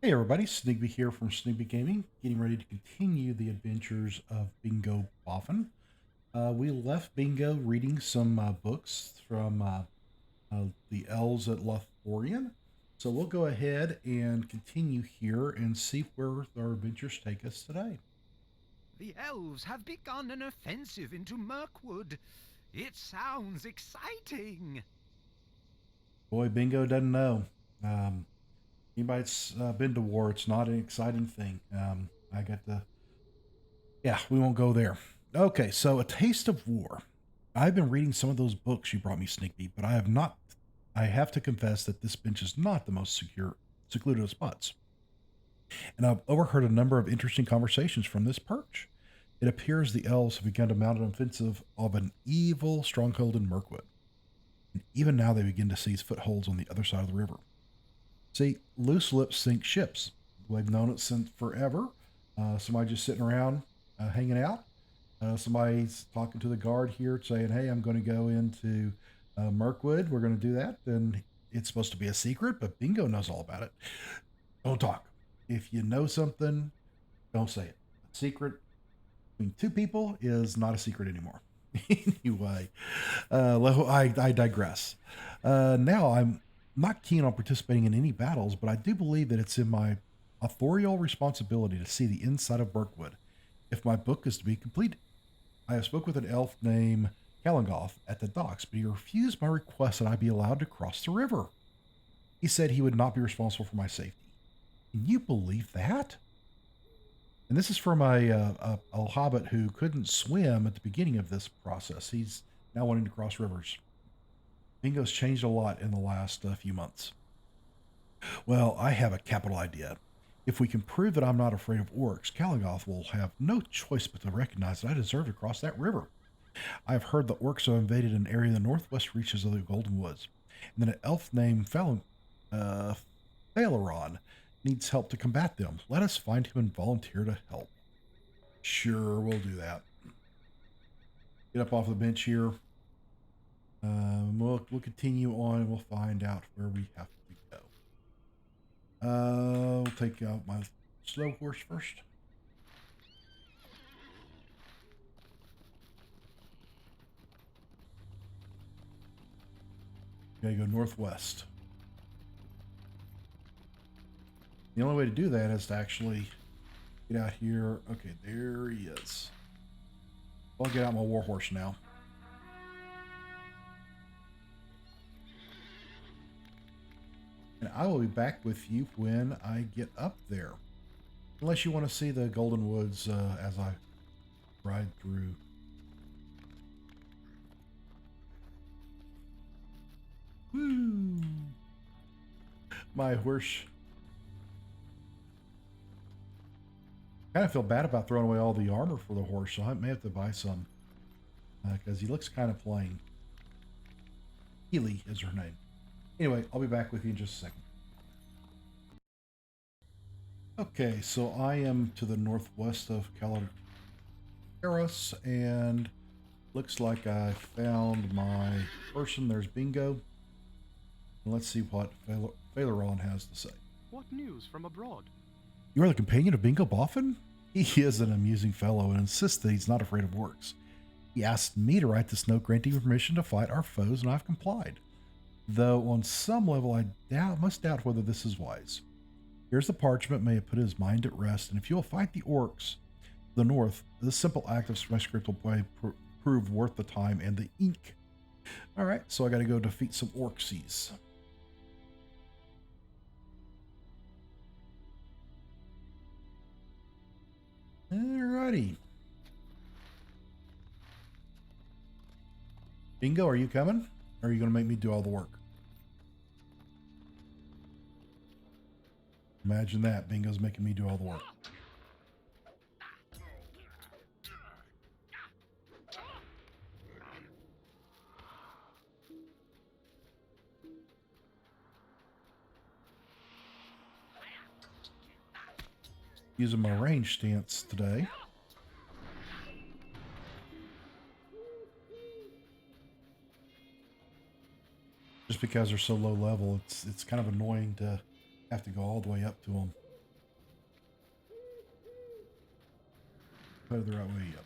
Hey everybody, Snigby here from Snigby Gaming, getting ready to continue the adventures of Bingo Boffin. We left Bingo reading some books from the Elves at Lothlorien. So we'll go ahead and continue here and see where our adventures take us today. The elves have begun an offensive into Mirkwood. It sounds exciting. Boy, Bingo doesn't know. Anybody that's been to war, it's not an exciting thing. I got the Yeah, we won't go there. Okay, so A Taste of War. I've been reading some of those books you brought me, Sneaky, but I have not. I have to confess that this bench is not the most secluded of spots. And I've overheard a number of interesting conversations from this perch. It appears the elves have begun to mount an offensive of an evil stronghold in Mirkwood. And even now they begin to seize footholds on the other side of the river. See, loose lips sink ships. We've known it since forever. Somebody just sitting around hanging out. Somebody's talking to the guard here saying, hey, I'm going to go into Mirkwood. We're going to do that. And it's supposed to be a secret, but Bingo knows all about it. Don't talk. If you know something, don't say it. A secret between two people is not a secret anymore. Anyway, I digress. Now I'm not keen on participating in any battles, but I do believe that it's in my authorial responsibility to see the inside of Mirkwood if my book is to be completed. I have spoke with an elf named Kalangoth at the docks, but he refused my request that I be allowed to cross the river. He said he would not be responsible for my safety. Can you believe that? And this is from a hobbit who couldn't swim at the beginning of this process. He's now wanting to cross rivers. Bingo's changed a lot in the last few months. Well, I have a capital idea. If we can prove that I'm not afraid of orcs, Kalangoth will have no choice but to recognize that I deserve to cross that river. I have heard the orcs have invaded an area in the northwest reaches of the Golden Woods, and that an elf named Phaleron needs help to combat them. Let us find him and volunteer to help. Sure, we'll do that. Get up off the bench here. We'll continue on and we'll find out where we have to go. We'll take out my slow horse first. Gotta go northwest. The only way to do that is to actually get out here. Okay, there he is. I'll get out my war horse now. And I will be back with you when I get up there. Unless you want to see the Golden Woods as I ride through. Woo! My horse. Kind of feel bad about throwing away all the armor for the horse, so I may have to buy some. Because he looks kind of plain. Healy is her name. Anyway, I'll be back with you in just a second. Okay, so I am to the northwest of Calateros, and looks like I found my person. There's Bingo. And let's see what Phaleron has to say. What news from abroad? You are the companion of Bingo Boffin? He is an amusing fellow and insists that he's not afraid of orcs. He asked me to write this note granting him permission to fight our foes, and I've complied. Though on some level I must doubt whether this is wise. Here's the parchment, may have put his mind at rest, and if you will fight the orcs, the north, this simple act of my script will prove worth the time and the ink. Alright, so I gotta go defeat some orcsies. Alrighty. Bingo, are you coming? Or are you going to make me do all the work? Imagine that. Bingo's making me do all the work. Using my range stance today. Just because they're so low level, it's kind of annoying to have to go all the way up to them. headed the right way. Yep.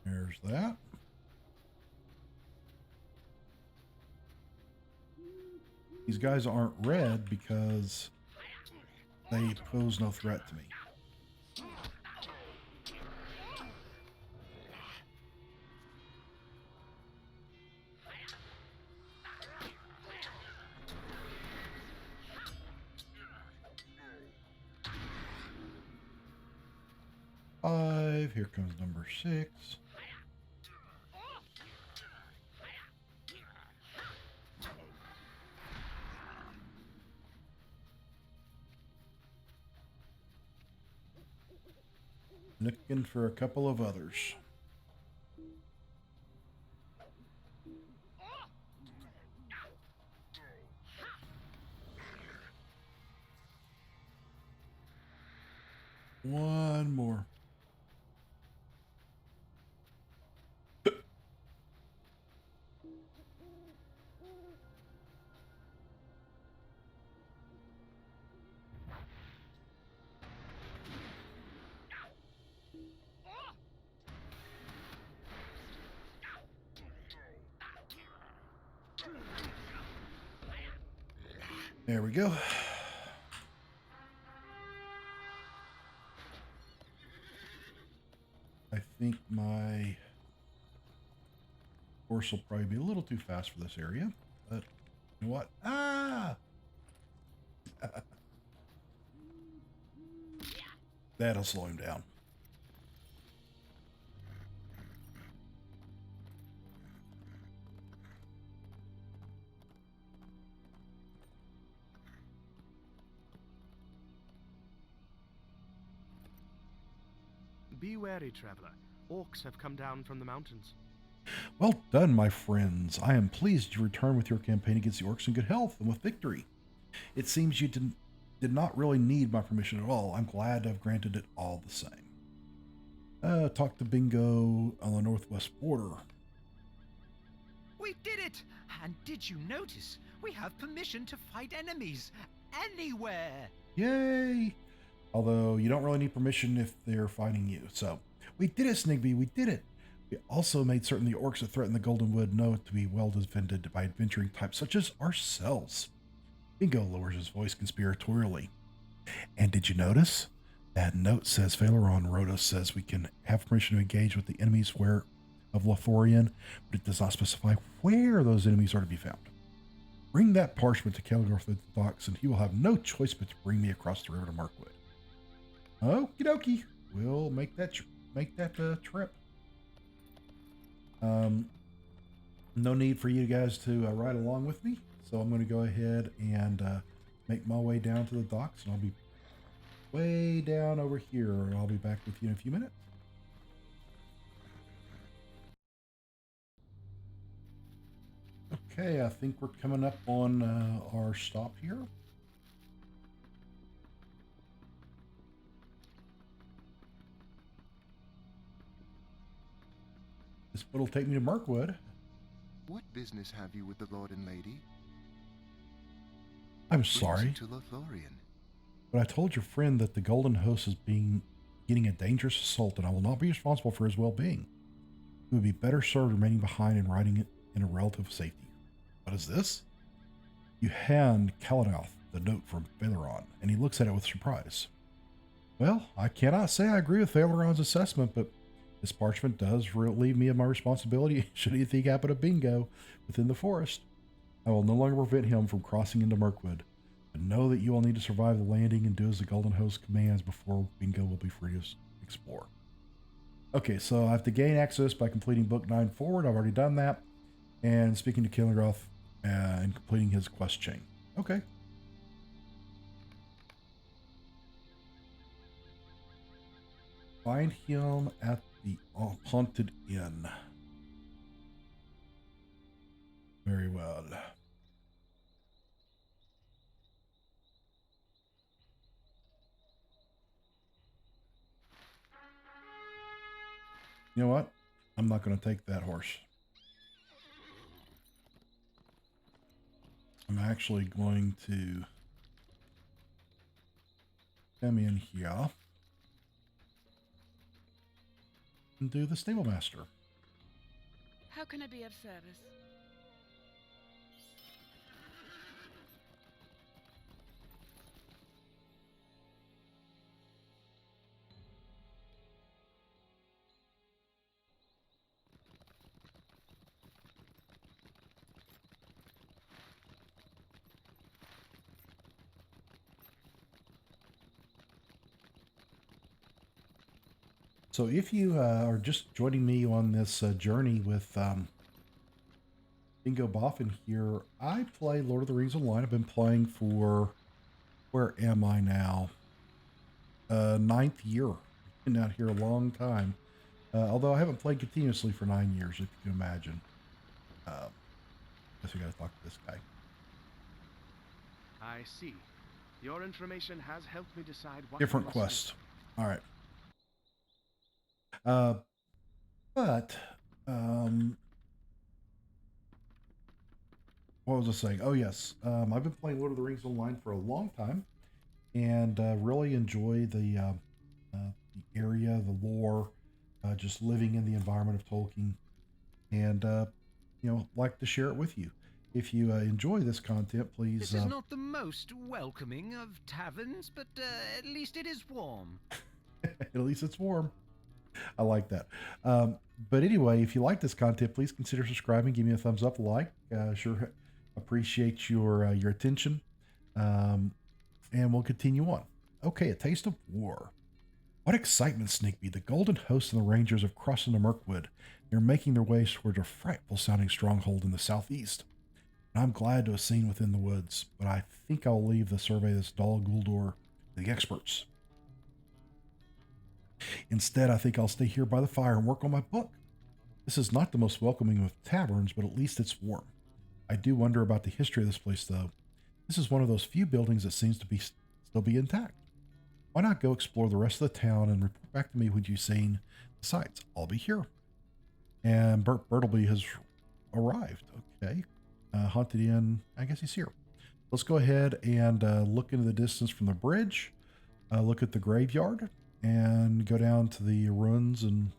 There's that. These guys aren't red because they pose no threat to me. Five. Here comes number 6. Looking for a couple of others. One more. There we go. I think my horse will probably be a little too fast for this area, but you know what? Ah! That'll slow him down. Be wary, traveler. Orcs have come down from the mountains. Well done, my friends. I am pleased you returned with your campaign against the orcs in good health and with victory. It seems you did not really need my permission at all. I'm glad to have granted it all the same. Talk to Bingo on the northwest border. We did it! And did you notice? We have permission to fight enemies anywhere! Yay! Although you don't really need permission if they're fighting you. So, we did it, Snigby, we did it! We also made certain the orcs that threaten the Golden Wood know it to be well defended by adventuring types such as ourselves. Bingo lowers his voice conspiratorially. And did you notice? That note says Phaleron wrote us says we can have permission to engage with the enemies of Lothlorien, but it does not specify where those enemies are to be found. Bring that parchment to Kelgarth at the docks, and he will have no choice but to bring me across the river to Mirkwood. Okie dokie. We'll make that trip. No need for you guys to ride along with me, so I'm going to go ahead and make my way down to the docks, and I'll be way down over here, and I'll be back with you in a few minutes. Okay, I think we're coming up on our stop here. This boat will take me to Mirkwood. What business have you with the Lord and Lady? I'm sorry, To Lothlorien. but I told your friend that the Golden Host is getting a dangerous assault, and I will not be responsible for his well-being. He would be better served remaining behind and riding it in a relative safety. What is this? You hand Kalanoth the note from Phaleron, and he looks at it with surprise. Well, I cannot say I agree with Phaleron's assessment, but this parchment does relieve me of my responsibility should anything happen to Bingo within the forest. I will no longer prevent him from crossing into Mirkwood, but know that you will need to survive the landing and do as the Golden Host commands before Bingo will be free to explore. Okay, so I have to gain access by completing Book 9 forward. I've already done that. And speaking to Killingroth and completing his quest chain. Okay. Find him at the Haunted Inn. Very well. You know what? I'm not going to take that horse. I'm actually going to come in here and do the stable master. How can I be of service? So if you are just joining me on this journey with Bingo Boffin here, I play Lord of the Rings Online. I've been playing for, where am I now? Ninth year. Been out here a long time. Although I haven't played continuously for 9 years, if you can imagine. Guess we gotta talk to this guy. I see. Your information has helped me decide what Different I must quest. All right. But what was I saying? Oh yes, I've been playing Lord of the Rings Online for a long time, and really enjoy the area, the lore, just living in the environment of Tolkien, and like to share it with you. If you enjoy this content, please. This is not the most welcoming of taverns, but at least it is warm. At least it's warm. I like that. But anyway, if you like this content, please consider subscribing. Give me a thumbs up, a like. Sure appreciate your attention. And we'll continue on. Okay, A Taste of War. What excitement, Sneakby. The Golden Host and the Rangers have crossed into Mirkwood. They're making their way towards a frightful sounding stronghold in the southeast. And I'm glad to have seen within the woods, but I think I'll leave the survey of this Dol Guldur to the experts. Instead, I think I'll stay here by the fire and work on my book. This is not the most welcoming of taverns, but at least it's warm. I do wonder about the history of this place, though. This is one of those few buildings that seems to still be intact. Why not go explore the rest of the town and report back to me when you've seen the sights? I'll be here. And Bertleby has arrived. Okay. Haunted Inn, I guess he's here. Let's go ahead and look into the distance from the bridge, look at the graveyard, and go down to the ruins and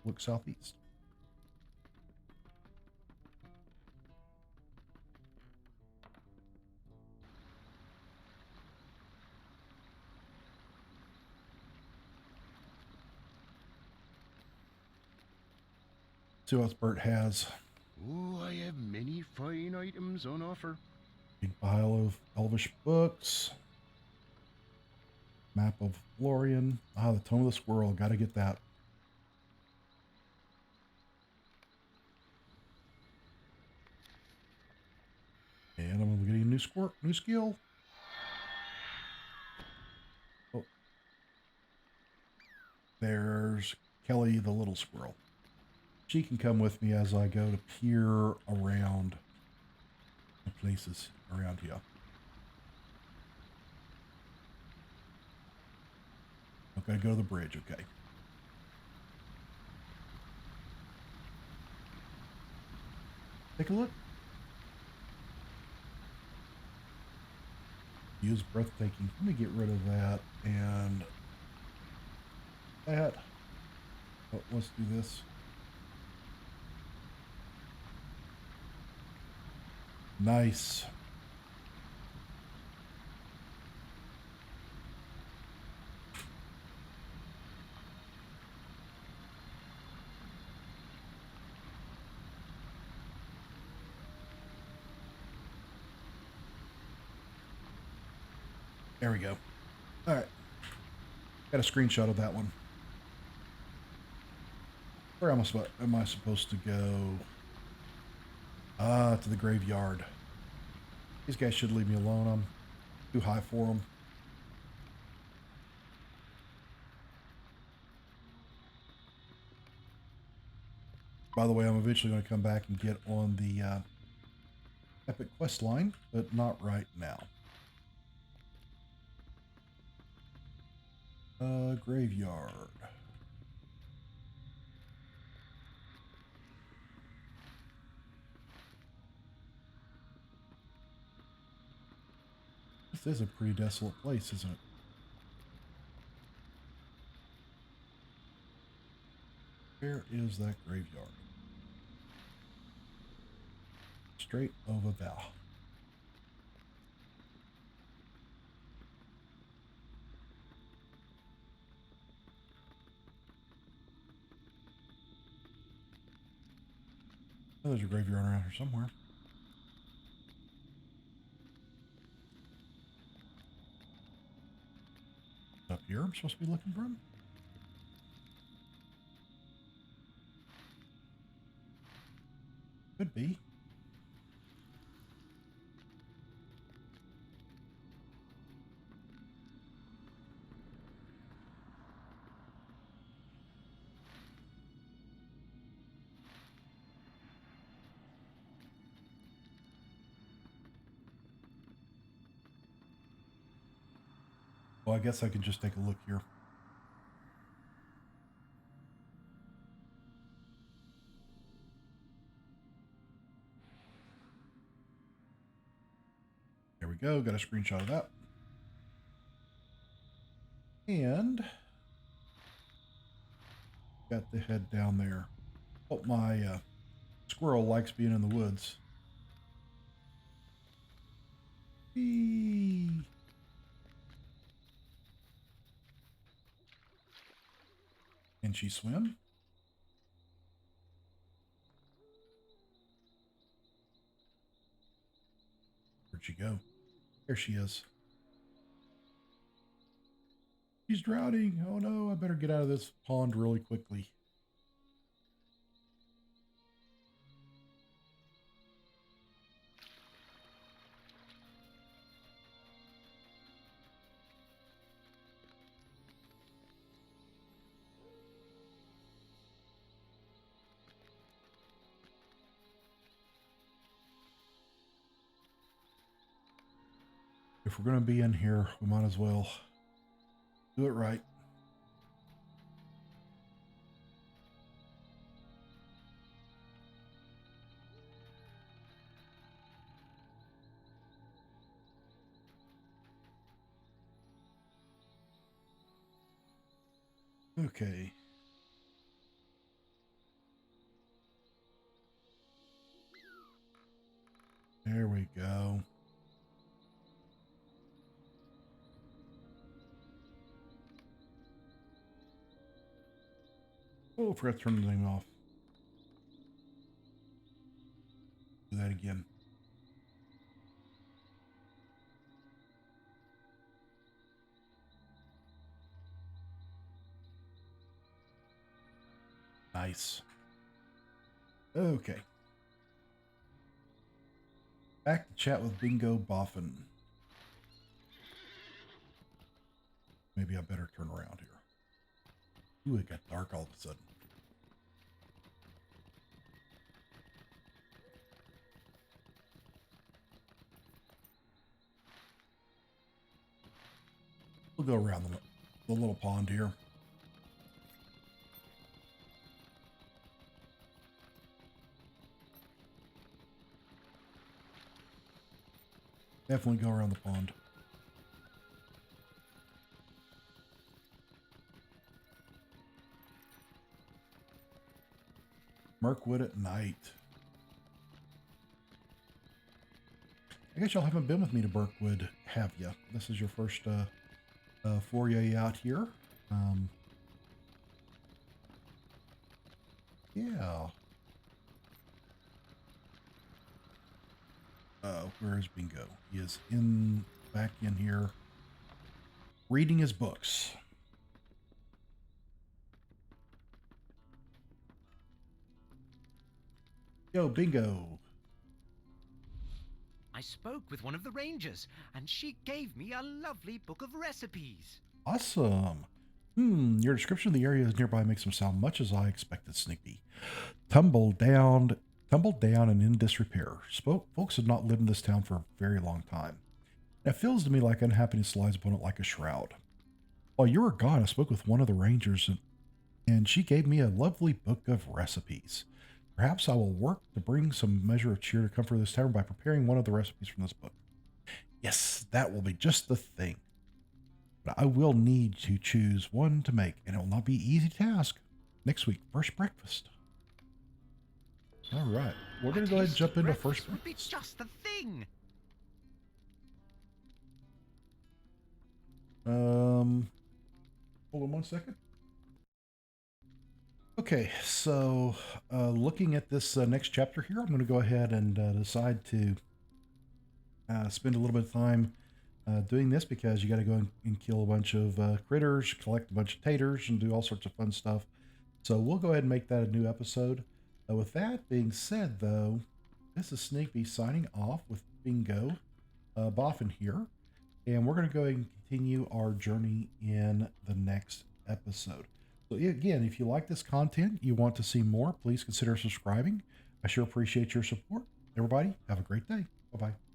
look southeast. See what else Bert has. Oh, I have many fine items on offer. Big pile of Elvish books. Map of Lorien. Ah, the Tome of the Squirrel. Got to get that. And I'm getting a new skill. Oh. There's Kelly the little squirrel. She can come with me as I go to peer around the places around here. Okay, go to the bridge, okay. Take a look. Use breathtaking. Let me get rid of that and that. Oh, let's do this. Nice. There we go. All right. Got a screenshot of that one. Where am I supposed to go? To the graveyard. These guys should leave me alone. I'm too high for them. By the way, I'm eventually going to come back and get on the Epic quest line, but not right now. Graveyard. This is a pretty desolate place, isn't it? Where is that graveyard? Straight over there. Oh, there's a graveyard around here somewhere. Up here, I'm supposed to be looking for him. Could be. Well, I guess I can just take a look here. There we go. Got a screenshot of that. And got the head down there. Hope my squirrel likes being in the woods. Whee! Can she swim? Where'd she go? There she is. She's drowning. Oh no, I better get out of this pond really quickly. If we're going to be in here, we might as well do it right. Okay. There we go. Oh, I forgot to turn the thing off. Do that again. Nice. Okay. Back to chat with Bingo Boffin. Maybe I better turn around here. Ooh, it got dark all of a sudden. We'll go around the little pond here. Definitely go around the pond. Mirkwood at night. I guess y'all haven't been with me to Mirkwood, have you? This is your first foray out here. Yeah. Where is Bingo? He is back in here reading his books. Yo, Bingo. I spoke with one of the rangers, and she gave me a lovely book of recipes. Awesome. Your description of the areas nearby makes them sound much as I expected, Snippy. Tumbled down and in disrepair. Folks have not lived in this town for a very long time. And it feels to me like unhappiness lies upon it like a shroud. While you were gone, I spoke with one of the rangers, and she gave me a lovely book of recipes. Perhaps I will work to bring some measure of cheer to comfort this tavern by preparing one of the recipes from this book. Yes, that will be just the thing. But I will need to choose one to make, and it will not be an easy task. Next week, first breakfast. All right, we're going to go ahead and jump into first would be breakfast. just the thing. Hold on one second. Okay, so looking at this next chapter here, I'm going to go ahead and decide to spend a little bit of time doing this because you got to go and kill a bunch of critters, collect a bunch of taters, and do all sorts of fun stuff. So we'll go ahead and make that a new episode. With that being said, though, this is Sneakbee signing off with Bingo, Boffin here, and we're going to go ahead and continue our journey in the next episode. So again, if you like this content, you want to see more, please consider subscribing. I sure appreciate your support. Everybody, have a great day. Bye-bye.